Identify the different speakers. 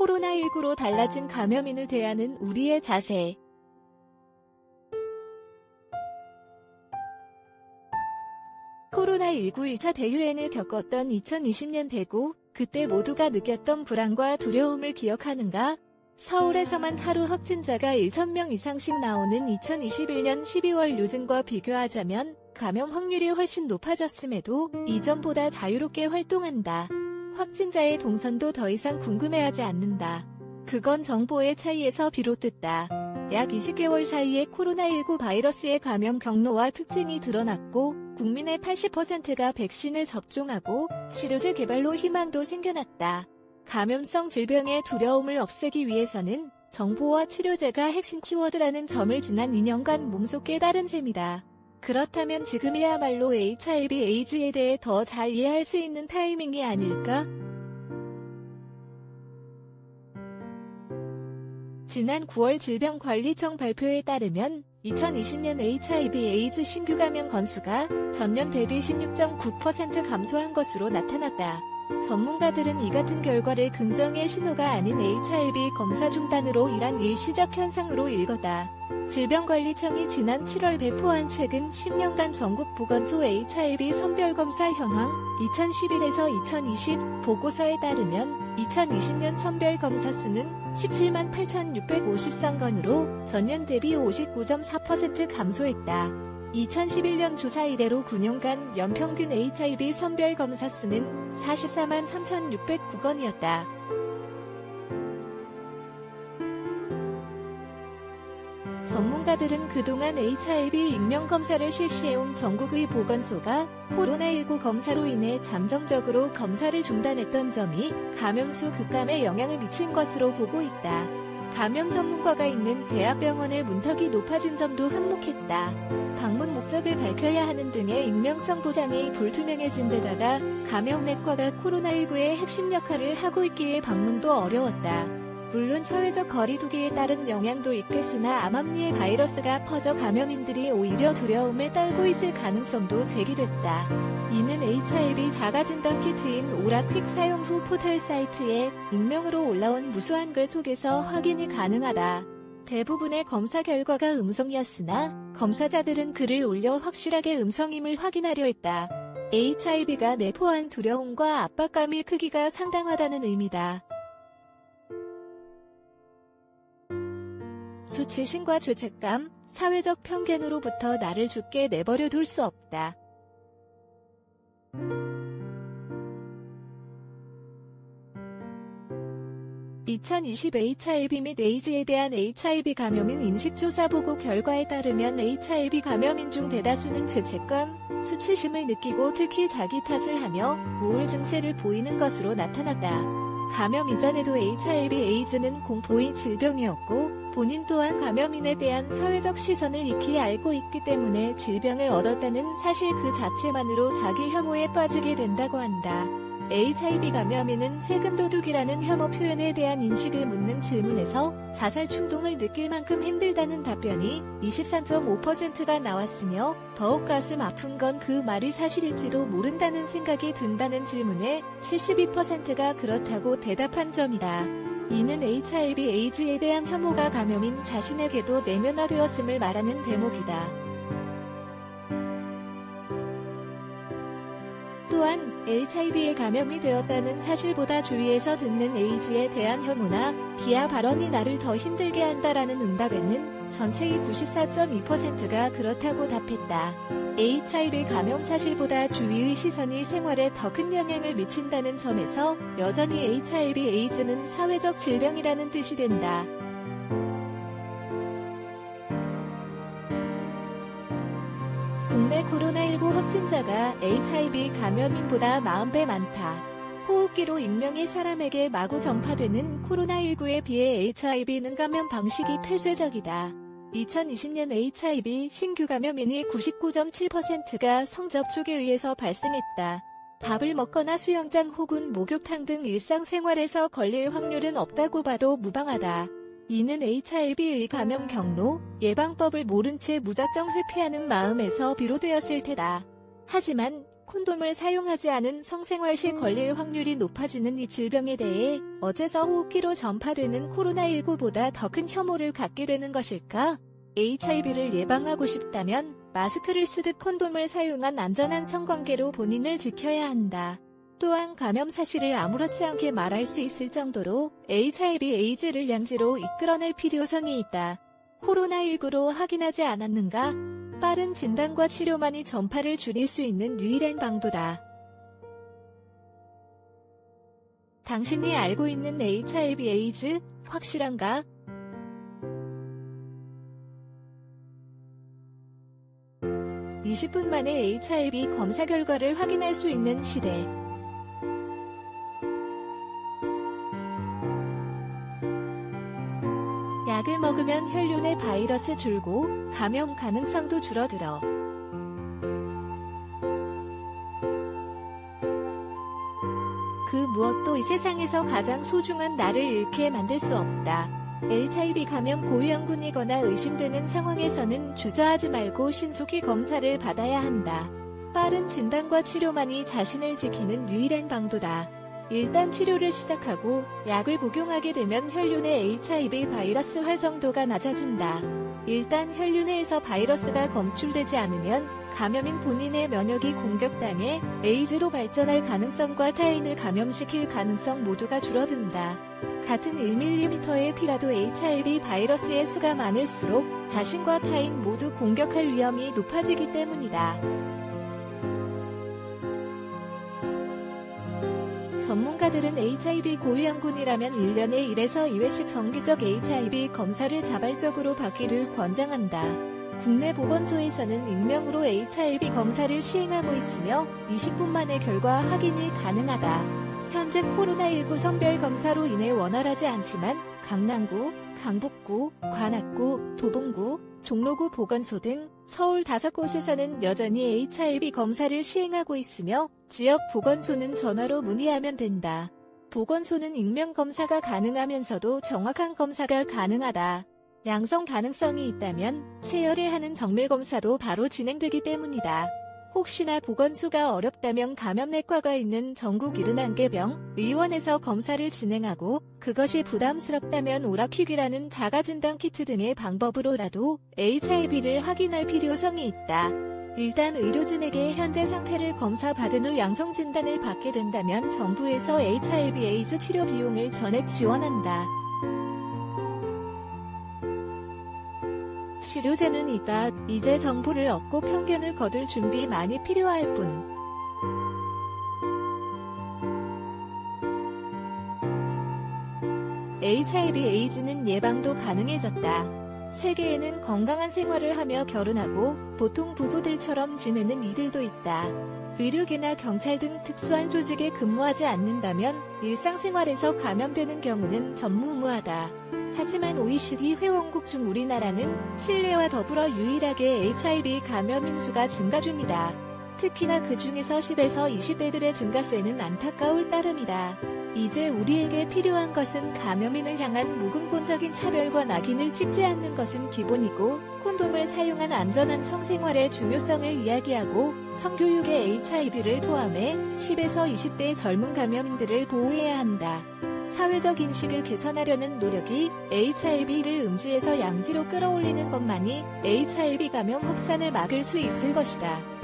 Speaker 1: 코로나19로 달라진 감염인을 대하는 우리의 자세. 코로나19 1차 대유행을 겪었던 2020년 대구, 그때 모두가 느꼈던 불안과 두려움을 기억하는가? 서울에서만 하루 확진자가 1,000명 이상씩 나오는 2021년 12월 요즘과 비교하자면 감염 확률이 훨씬 높아졌음에도 이전보다 자유롭게 활동한다. 확진자의 동선도 더 이상 궁금해하지 않는다. 그건 정보의 차이에서 비롯됐다. 약 20개월 사이에 코로나19 바이러스의 감염 경로와 특징이 드러났고 국민의 80%가 백신을 접종하고 치료제 개발로 희망도 생겨났다. 감염성 질병의 두려움을 없애기 위해서는 정보와 치료제가 핵심 키워드라는 점을 지난 2년간 몸소 깨달은 셈이다. 그렇다면 지금이야말로 HIV 에이즈에 대해 더 잘 이해할 수 있는 타이밍이 아닐까? 지난 9월 질병관리청 발표에 따르면 2020년 HIV 에이즈 신규 감염 건수가 전년 대비 16.9% 감소한 것으로 나타났다. 전문가들은 이 같은 결과를 긍정의 신호가 아닌 HIV 검사 중단으로 인한 일시적 현상으로 읽었다. 질병관리청이 지난 7월 배포한 최근 10년간 전국 보건소 HIV 선별검사 현황 2011에서 2020 보고서에 따르면 2020년 선별검사 수는 17만 8,653건으로 전년 대비 59.4% 감소했다. 2011년 조사 이래로 9년간 연평균 HIV 선별검사 수는 44만 3,609건이었다. 전문가들은 그동안 HIV 익명검사를 실시해온 전국의 보건소가 코로나19 검사로 인해 잠정적으로 검사를 중단했던 점이 감염수 급감에 영향을 미친 것으로 보고 있다. 감염 전문가가 있는 대학병원의 문턱이 높아진 점도 한몫했다. 방문 목적을 밝혀야 하는 등의 익명성 보장이 불투명해진 데다가 감염내과가 코로나19의 핵심 역할을 하고 있기에 방문도 어려웠다. 물론 사회적 거리두기에 따른 영향도 있겠으나 암암리에 바이러스가 퍼져 감염인들이 오히려 두려움에 떨고 있을 가능성도 제기됐다. 이는 HIV 자가진단 키트인 오라퀵 사용 후 포털 사이트에 익명으로 올라온 무수한 글 속에서 확인이 가능하다. 대부분의 검사 결과가 음성이었으나 검사자들은 글을 올려 확실하게 음성임을 확인하려 했다. HIV가 내포한 두려움과 압박감이 크기가 상당하다는 의미다. 수치심과 죄책감, 사회적 편견으로부터 나를 죽게 내버려 둘 수 없다. (2020) HIV 및 에이즈에 대한 HIV 감염인 인식조사 보고 결과에 따르면 HIV 감염인 중 대다수는 죄책감, 수치심을 느끼고 특히 자기 탓을 하며 우울 증세를 보이는 것으로 나타났다. 감염 이전에도 HIV 에이즈는 공포의 질병이었고 본인 또한 감염인에 대한 사회적 시선을 익히 알고 있기 때문에 질병을 얻었다는 사실 그 자체만으로 자기 혐오에 빠지게 된다고 한다. HIV 감염인은 세금도둑이라는 혐오 표현에 대한 인식을 묻는 질문에서 자살 충동을 느낄 만큼 힘들다는 답변이 23.5%가 나왔으며 더욱 가슴 아픈 건 그 말이 사실일지도 모른다는 생각이 든다는 질문에 72%가 그렇다고 대답한 점이다. 이는 HIV 에이즈에 대한 혐오가 감염인 자신에게도 내면화되었음을 말하는 대목이다. 또한 HIV에 감염이 되었다는 사실보다 주위에서 듣는 에이즈에 대한 혐오나 비하 발언이 나를 더 힘들게 한다라는 응답에는 전체의 94.2%가 그렇다고 답했다. HIV 감염 사실보다 주위의 시선이 생활에 더 큰 영향을 미친다는 점에서 여전히 HIV 에이즈는 사회적 질병이라는 뜻이 된다. 국내 코로나19 확진자가 HIV 감염인보다 40배 많다. 호흡기로 익명의 사람에게 마구 전파되는 코로나19에 비해 HIV는 감염 방식이 폐쇄적이다. 2020년 HIV 신규 감염인이 99.7%가 성접촉에 의해서 발생했다. 밥을 먹거나 수영장 혹은 목욕탕 등 일상생활에서 걸릴 확률은 없다고 봐도 무방하다. 이는 HIV의 감염 경로, 예방법을 모른 채 무작정 회피하는 마음에서 비롯되었을 테다. 하지만 콘돔을 사용하지 않은 성생활 시 걸릴 확률이 높아지는 이 질병에 대해 어째서 호흡기로 전파되는 코로나19보다 더 큰 혐오를 갖게 되는 것일까? HIV를 예방하고 싶다면 마스크를 쓰듯 콘돔을 사용한 안전한 성관계로 본인을 지켜야 한다. 또한 감염 사실을 아무렇지 않게 말할 수 있을 정도로 HIV 에이즈를 양지로 이끌어낼 필요성이 있다. 코로나19로 확인하지 않았는가? 빠른 진단과 치료만이 전파를 줄일 수 있는 유일한 방도다. 당신이 알고 있는 HIV 에이즈 확실한가? 20분 만에 HIV 검사 결과를 확인할 수 있는 시대. 약을 먹으면 혈류 내 바이러스 줄고 감염 가능성도 줄어들어. 그 무엇도 이 세상에서 가장 소중한 나를 잃게 만들 수 없다. HIV 감염 고위험군이거나 의심되는 상황에서는 주저하지 말고 신속히 검사를 받아야 한다. 빠른 진단과 치료만이 자신을 지키는 유일한 방도다. 일단 치료를 시작하고 약을 복용하게 되면 혈류 내 HIV 바이러스 활성도가 낮아진다. 일단 혈류 내에서 바이러스가 검출되지 않으면 감염인 본인의 면역이 공격당해 에이즈로 발전할 가능성과 타인을 감염시킬 가능성 모두가 줄어든다. 같은 1mm의 피라도 HIV 바이러스의 수가 많을수록 자신과 타인 모두 공격할 위험이 높아지기 때문이다. 전문가들은 HIV 고위험군이라면 1년에 1에서 2회씩 정기적 HIV 검사를 자발적으로 받기를 권장한다. 국내 보건소에서는 익명으로 HIV 검사를 시행하고 있으며 20분 만에 결과 확인이 가능하다. 현재 코로나19 선별검사로 인해 원활하지 않지만 강남구, 강북구, 관악구, 도봉구, 종로구 보건소 등 서울 5곳에서는 여전히 HIV 검사를 시행하고 있으며 지역 보건소는 전화로 문의하면 된다. 보건소는 익명 검사가 가능하면서도 정확한 검사가 가능하다. 양성 가능성이 있다면 체열을 하는 정밀 검사도 바로 진행되기 때문이다. 혹시나 보건소가 어렵다면 감염내과가 있는 전국 71개 의원에서 검사를 진행하고 그것이 부담스럽다면 오라퀵이라는 자가진단 키트 등의 방법으로라도 HIV를 확인할 필요성이 있다. 일단 의료진에게 현재 상태를 검사받은 후 양성 진단을 받게 된다면 정부에서 HIV 에이즈 치료 비용을 전액 지원한다. 치료제는 있다. 이제 정보를 얻고 편견을 거둘 준비만이 필요할 뿐. HIV 에이즈는 예방도 가능해졌다. 세계에는 건강한 생활을 하며 결혼하고 보통 부부들처럼 지내는 이들도 있다. 의료계나 경찰 등 특수한 조직에 근무하지 않는다면 일상생활에서 감염되는 경우는 전무후무하다. 하지만 OECD 회원국 중 우리나라는 칠레와 더불어 유일하게 HIV 감염인 수가 증가 중이다. 특히나 그 중에서 10에서 20대들의 증가세는 안타까울 따름이다. 이제 우리에게 필요한 것은 감염인을 향한 무근본적인 차별과 낙인을 찍지 않는 것은 기본이고 콘돔을 사용한 안전한 성생활의 중요성을 이야기하고 성교육의 HIV를 포함해 10에서 20대의 젊은 감염인들을 보호해야 한다. 사회적 인식을 개선하려는 노력이 HIV를 음지에서 양지로 끌어올리는 것만이 HIV 감염 확산을 막을 수 있을 것이다.